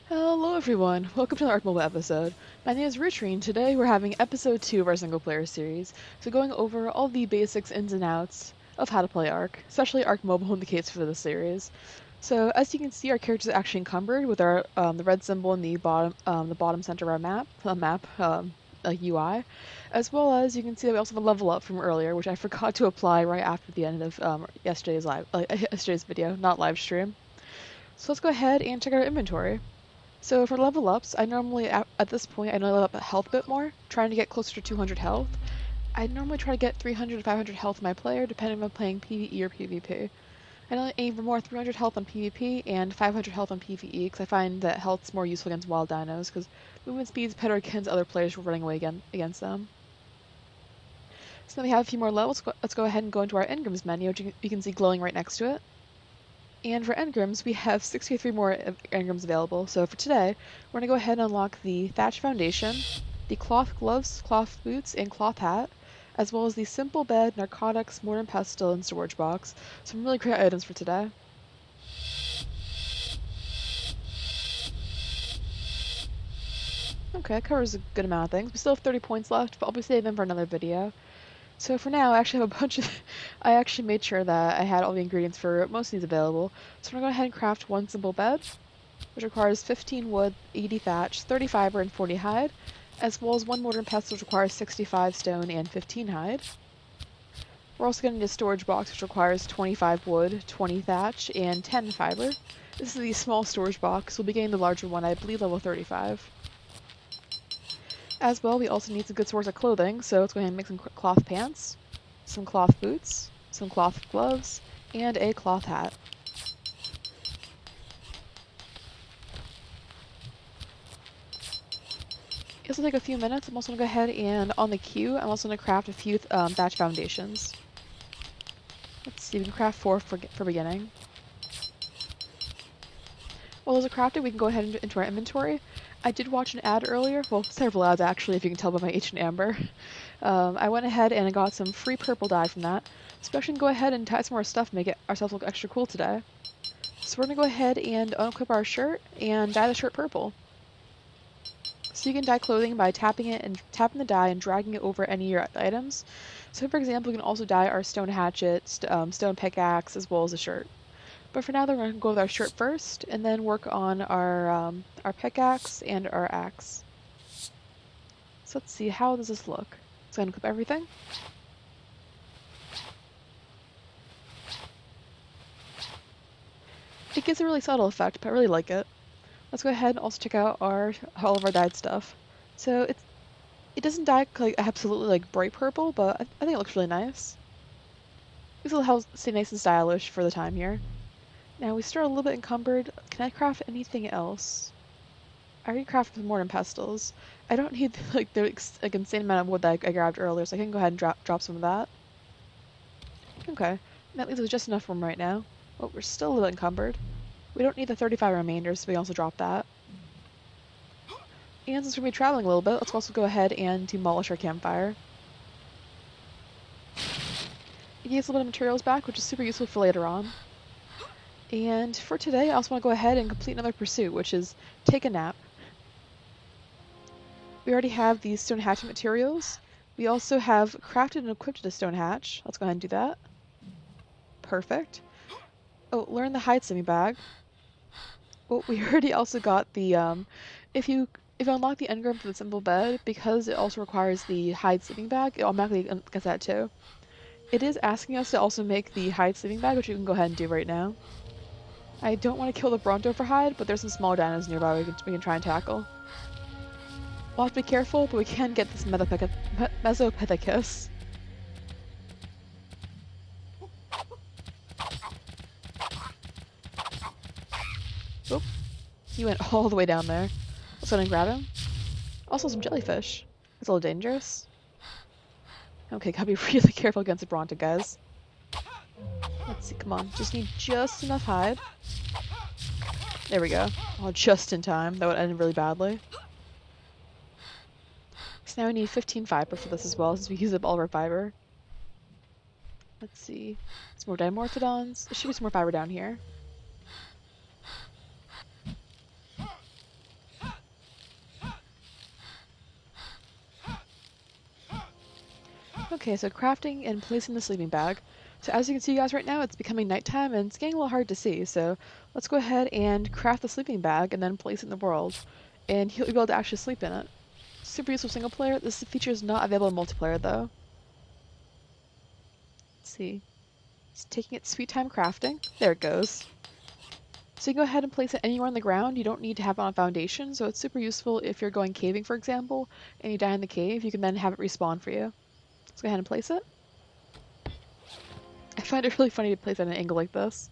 Hello everyone, welcome to the ARK Mobile episode. My name is rutrine. Today we're having episode 2 of our single player series, so going over all the basics, ins and outs of how to play ARK, especially ARK Mobile in the case for this series. So as you can see, our characters are actually encumbered with our the red symbol in the bottom center of our UI, as well as you can see that we also have a level up from earlier, which I forgot to apply right after the end of yesterday's video, not live stream. So let's go ahead and check out our inventory. So for level ups, I normally, at this point, I level up health a bit more, trying to get closer to 200 health. I normally try to get 300 to 500 health in my player, depending on if I'm playing PvE or PvP. I normally aim for more 300 health on PvP and 500 health on PvE, because I find that health's more useful against wild dinos, because movement speed's better against other players who are running away against them. So then we have a few more levels. Let's go ahead and go into our engrams menu, which you can see glowing right next to it. And for engrams, we have 63 more engrams available. So for today, we're going to go ahead and unlock the thatch foundation, the cloth gloves, cloth boots, and cloth hat, as well as the simple bed, narcotics, mortar and pestle, and storage box. Some really great items for today. Okay, that covers a good amount of things. We still have 30 points left, but I'll be saving them for another video. So for now, I actually have a bunch of... I actually made sure that I had all the ingredients for most of these available. So I'm going to go ahead and craft one simple bed, which requires 15 wood, 80 thatch, 30 fiber, and 40 hide, as well as one mortar and pestle, which requires 65 stone and 15 hide. We're also going to need a storage box, which requires 25 wood, 20 thatch, and 10 fiber. This is the small storage box. We'll be getting the larger one, I believe level 35. As well, we also need some good source of clothing, so let's go ahead and make some cloth pants, some cloth boots, some cloth gloves, and a cloth hat. This will take a few minutes. I'm also going to go ahead and, on the queue, I'm also going to craft a few thatch foundations. Let's see, we can craft 4 for beginning. While those are crafted, we can go ahead into our inventory. I did watch an ad earlier, well, several ads actually, if you can tell by my H and Amber. I went ahead and I got some free purple dye from that, so we actually can go ahead and tie some more stuff, make ourselves look extra cool today. So we're going to go ahead and unequip our shirt and dye the shirt purple. So you can dye clothing by tapping the dye and dragging it over any of your items. So for example, you can also dye our stone hatchet, stone pickaxe, as well as a shirt. But for now, we're going to go with our shirt first, and then work on our pickaxe and our axe. So let's see, how does this look? So I'm going to equip everything. It gives a really subtle effect, but I really like it. Let's go ahead and also check out all of our dyed stuff. So it doesn't dye like absolutely like bright purple, but I think it looks really nice. These will help stay nice and stylish for the time here. Now we start a little bit encumbered. Can I craft anything else? I already crafted more than pestles. I don't need like the insane amount of wood that I grabbed earlier, so I can go ahead and drop some of that. Okay, that leaves us just enough room right now. Oh, we're still a little encumbered. We don't need the 35 remainders, so we also drop that. And since we're going to be traveling a little bit, let's also go ahead and demolish our campfire. It gives us a little bit of materials back, which is super useful for later on. And for today, I also want to go ahead and complete another pursuit, which is take a nap. We already have these stone hatchet materials. We also have crafted and equipped a stone hatch. Let's go ahead and do that. Perfect. Oh, learn the hide semi bag. Oh, we already also got the, if you unlock the engram for the simple bed, because it also requires the hide sleeping bag, it automatically gets that too. It is asking us to also make the hide sleeping bag, which you can go ahead and do right now. I don't want to kill the Bronto for hide, but there's some small dinos nearby we can try and tackle. We'll have to be careful, but we can get this Mesopithecus. Oop. He went all the way down there. Let's go and grab him. Also some jellyfish. It's a little dangerous. Okay, gotta be really careful against the Bronto, guys. Let's see, come on. Just need just enough hide. There we go. Oh, just in time. That would end really badly. So now we need 15 fiber for this as well, since we use up all of our fiber. Let's see. Some more dimorphodons. There should be some more fiber down here. Okay, so crafting and placing the sleeping bag. So as you can see guys right now, it's becoming nighttime and it's getting a little hard to see. So let's go ahead and craft the sleeping bag and then place it in the world. And you'll be able to actually sleep in it. Super useful single player. This feature is not available in multiplayer though. Let's see. It's taking its sweet time crafting. There it goes. So you can go ahead and place it anywhere on the ground. You don't need to have it on a foundation, so it's super useful if you're going caving, for example, and you die in the cave, you can then have it respawn for you. Let's go ahead and place it. I find it really funny to place at an angle like this.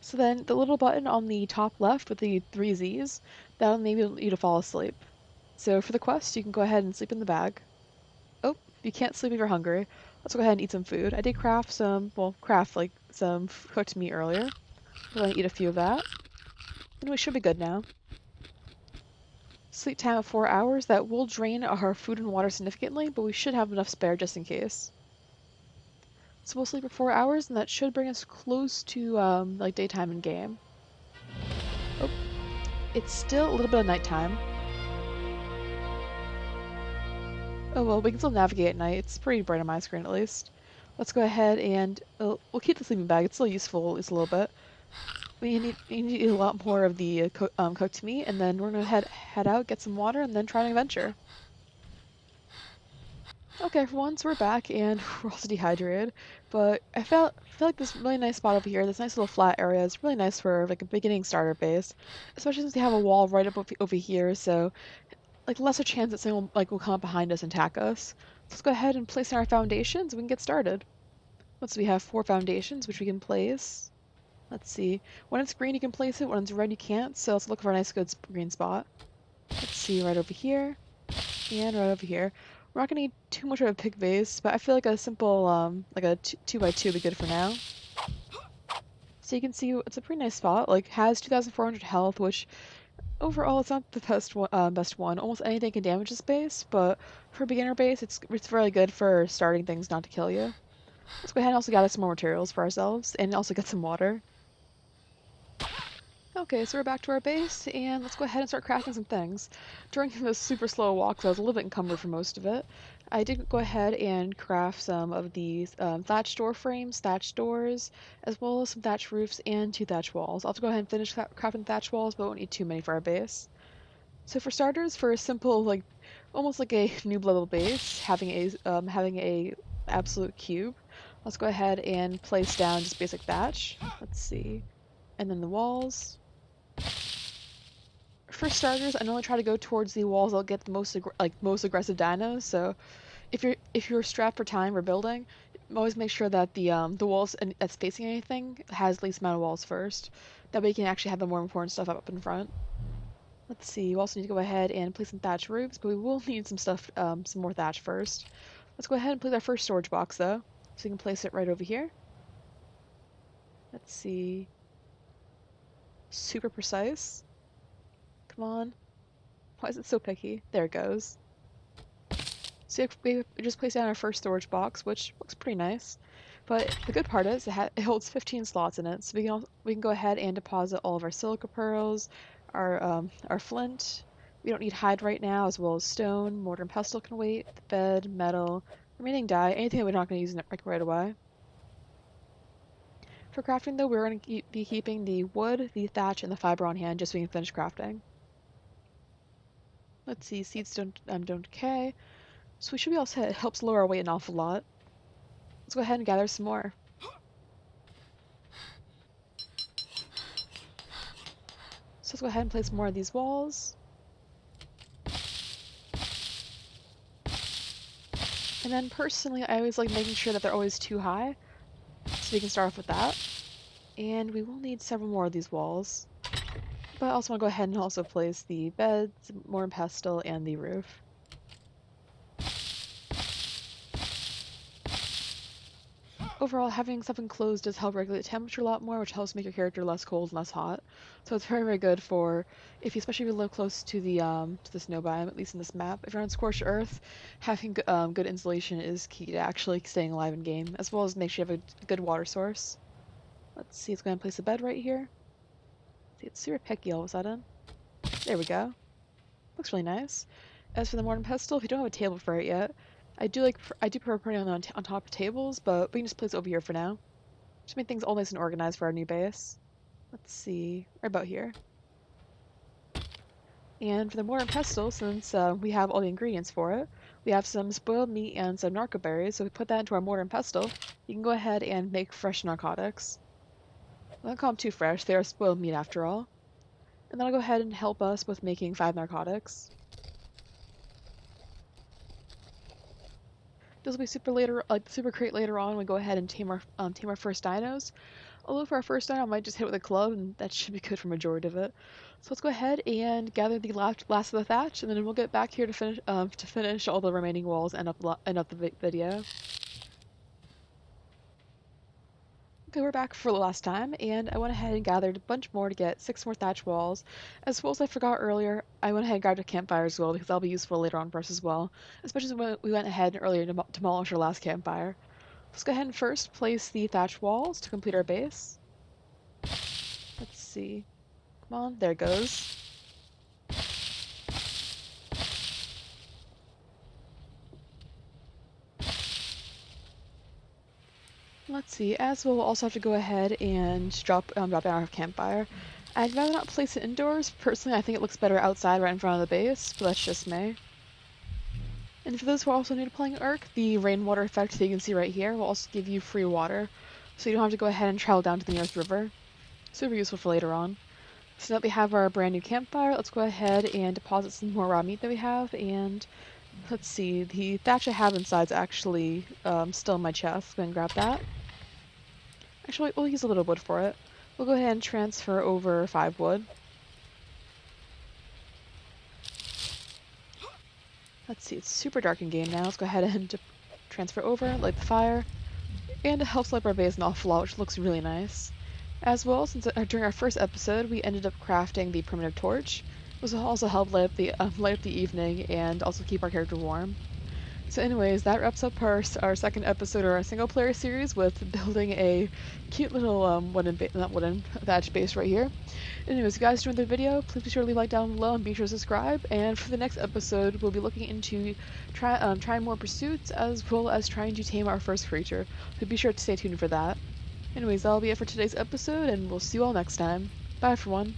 So then the little button on the top left with the 3 Z's, that'll enable you to fall asleep. So for the quest, you can go ahead and sleep in the bag. Oh, you can't sleep if you're hungry. Let's go ahead and eat some food. I did craft some, like some cooked meat earlier. Go ahead and eat a few of that. And we should be good now. Sleep time of 4 hours. That will drain our food and water significantly, but we should have enough spare just in case. So we'll sleep for 4 hours, and that should bring us close to like daytime in game. Oh, it's still a little bit of nighttime. Oh well, we can still navigate at night. It's pretty bright on my screen at least. Let's go ahead and we'll keep the sleeping bag. It's still useful, at least a little bit. We need a lot more of the cooked meat, and then we're gonna head out, get some water, and then try an adventure. Okay, for once we're back, and we're also dehydrated. But I feel like this really nice spot over here, this nice little flat area, is really nice for like a beginning starter base, especially since we have a wall right up over here. So like lesser chance that someone will come up behind us and attack us. Let's go ahead and place in our foundations, and we can get started. Let's see, we have 4 foundations which we can place. Let's see. When it's green, you can place it. When it's red, you can't. So let's look for a nice, good green spot. Let's see, right over here. And right over here. We're not going to need too much of a big base, but I feel like a simple, like a 2x2 would be good for now. So you can see it's a pretty nice spot. Like, has 2,400 health, which overall it's not the best one. Almost anything can damage this base, but for a beginner base, it's really good for starting things not to kill you. Let's go ahead and also gather some more materials for ourselves, and also get some water. Okay, so we're back to our base, and let's go ahead and start crafting some things. During this super slow walk, so I was a little bit encumbered for most of it, I did go ahead and craft some of these thatch door frames, thatch doors, as well as some thatch roofs and 2 thatch walls. I'll have to go ahead and finish crafting thatch walls, but I won't need too many for our base. So for starters, for a simple, like, almost like a noob level base, having a absolute cube, let's go ahead and place down just basic thatch. Let's see. And then the walls. For starters, I normally try to go towards the walls that'll get the most aggressive dinos. So if you're strapped for time or building, always make sure that the walls that's facing anything has least amount of walls first. That way you can actually have the more important stuff up in front. Let's see. You also need to go ahead and place some thatch roofs, but we will need some stuff, some more thatch first. Let's go ahead and place our first storage box though, so you can place it right over here. Let's see. Super precise. Come on. Why is it so picky? There it goes. So we just placed down our first storage box, which looks pretty nice. But the good part is it holds 15 slots in it, so we can go ahead and deposit all of our silica pearls, our flint. We don't need hide right now, as well as stone. Mortar and pestle can wait. The bed, metal, remaining dye, anything that we're not going to use right away. For crafting though, we're going to be keeping the wood, the thatch, and the fiber on hand just so we can finish crafting. Let's see, seeds don't decay. So we should be all set. It helps lower our weight an awful lot. Let's go ahead and gather some more. So let's go ahead and place more of these walls. And then personally, I always like making sure that they're always too high. So we can start off with that. And we will need several more of these walls. But I also want to go ahead and also place the beds, more pestle, and the roof. Overall, having stuff enclosed does help regulate the temperature a lot more, which helps make your character less cold and less hot. So it's very, very good for especially if you live close to the snow biome, at least in this map. If you're on scorched earth, having good insulation is key to actually staying alive in game, as well as make sure you have a good water source. Let's see, let's go ahead and place a bed right here. See, it's super picky all of a sudden. There we go. Looks really nice. As for the mortar and pestle, if you don't have a table for it yet, I do prefer putting on top of tables, but we can just place it over here for now. Just make things all nice and organized for our new base. Let's see, right about here. And for the mortar and pestle, since we have all the ingredients for it, we have some spoiled meat and some narco berries, so we put that into our mortar and pestle. You can go ahead and make fresh narcotics. I don't call them too fresh, they are spoiled meat after all. And that'll go ahead and help us with making 5 narcotics. This will be super great later on when we go ahead and tame our first dinos. Although for our first dino, I might just hit it with a club, and that should be good for majority of it. So let's go ahead and gather the last of the thatch, and then we'll get back here to finish all the remaining walls and up the video. Okay, we're back for the last time, and I went ahead and gathered a bunch more to get 6 more thatch walls. As well as I forgot earlier, I went ahead and grabbed a campfire as well, because that'll be useful later on for us as well. Especially when we went ahead and earlier to demolish our last campfire. Let's go ahead and first place the thatch walls to complete our base. Let's see. Come on, there it goes. Let's see, as well, we'll also have to go ahead and drop down our campfire. I'd rather not place it indoors. Personally, I think it looks better outside right in front of the base, but that's just me. And for those who are also new to playing ARK, the rainwater effect that you can see right here will also give you free water, so you don't have to go ahead and travel down to the nearest river. Super useful for later on. So now that we have our brand new campfire, let's go ahead and deposit some more raw meat that we have, and let's see, the thatch I have inside is actually still in my chest. Go ahead and grab that. Actually, we'll use a little wood for it. We'll go ahead and transfer over 5 wood. Let's see, it's super dark in game now. Let's go ahead and transfer over, light the fire, and it helps light our base an awful lot, which looks really nice. As well, since during our first episode, we ended up crafting the primitive torch. This will also help light up the evening and also keep our character warm. So anyways, that wraps up our second episode of our single player series with building a cute little thatch base right here. Anyways, if you guys enjoyed the video, please be sure to leave a like down below and be sure to subscribe. And for the next episode, we'll be looking into trying more pursuits as well as trying to tame our first creature. So be sure to stay tuned for that. Anyways, that'll be it for today's episode, and we'll see you all next time. Bye everyone.